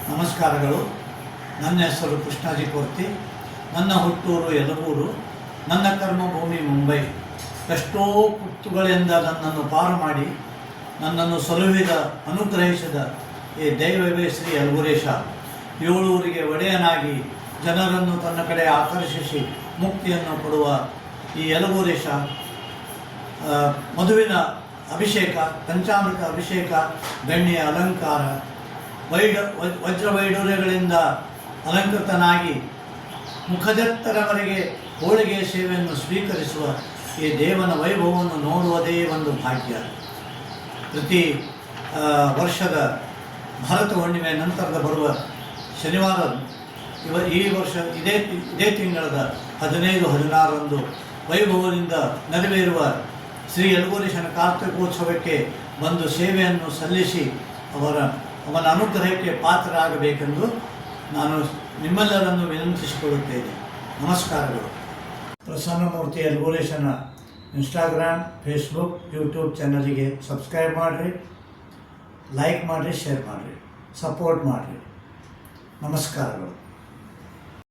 ನಮಸ್ಕಾರಗಳು. ನನ್ನ ಹೆಸರು ಕೃಷ್ಣಾಜಿ ಕೋರ್ತಿ. ನನ್ನ ಹುಟ್ಟೂರು ಯಲಬೂರು, ನನ್ನ ಕರ್ಮಭೂಮಿ ಮುಂಬೈ. ಎಷ್ಟೋ ಕುತ್ತುಗಳಿಂದ ನನ್ನನ್ನು ಪಾರು ಮಾಡಿ ನನ್ನನ್ನು ಸಲುಹಿದ ಅನುಗ್ರಹಿಸಿದ ಈ ದೈವವೇ ಶ್ರೀ ಯಲಬೂರೇಶ ಏಳೂರಿಗೆ ಒಡೆಯನಾಗಿ ಜನರನ್ನು ತನ್ನ ಕಡೆ ಆಕರ್ಷಿಸಿ ಮುಕ್ತಿಯನ್ನು ಕೊಡುವ ಈ ಯಲಬೂರೇಶ ಮಧುವಿನ ಅಭಿಷೇಕ, ಪಂಚಾಮೃತ ಅಭಿಷೇಕ, ಬೆಣ್ಣೆಯ ಅಲಂಕಾರ, ವಜ್ರವೈಡೂರ್ಯಗಳಿಂದ ಅಲಂಕೃತನಾಗಿ ಮುಖದೆತ್ತರವರೆಗೆ ಹೋಳಿಗೆ ಸೇವೆಯನ್ನು ಸ್ವೀಕರಿಸುವ ಈ ದೇವನ ವೈಭವವನ್ನು ನೋಡುವುದೇ ಒಂದು ಭಾಗ್ಯ. ಪ್ರತಿ ವರ್ಷದ ಭರತ ಹುಣ್ಣಿಮೆ ನಂತರದ ಬರುವ ಶನಿವಾರ ಈ ವರ್ಷ ಇದೇ ತಿಂಗಳದ 15-16 ವೈಭವದಿಂದ ನೆರವೇರುವ ಶ್ರೀ ಯಲಬೂರೇಶನ ಕಾರ್ತಿಕೋತ್ಸವಕ್ಕೆ ಬಂದು ಸೇವೆಯನ್ನು ಸಲ್ಲಿಸಿ ಅವನ ಅನುಗ್ರಹಕ್ಕೆ ಪಾತ್ರರಾಗಬೇಕೆಂದು ನಾನು ನಿಮ್ಮೆಲ್ಲರನ್ನು ವಿನಂತಿಸಿಕೊಳ್ಳುತ್ತೇನೆ. ನಮಸ್ಕಾರಗಳು. ಪ್ರಸನ್ನಮೂರ್ತಿ ಯಲಬೂರೇಶನ ಇನ್ಸ್ಟಾಗ್ರಾಮ್, ಫೇಸ್ಬುಕ್, ಯೂಟ್ಯೂಬ್ ಚಾನಲಿಗೆ ಸಬ್ಸ್ಕ್ರೈಬ್ ಮಾಡಿರಿ, ಲೈಕ್ ಮಾಡಿರಿ, ಶೇರ್ ಮಾಡಿರಿ, ಸಪೋರ್ಟ್ ಮಾಡಿರಿ. ನಮಸ್ಕಾರಗಳು.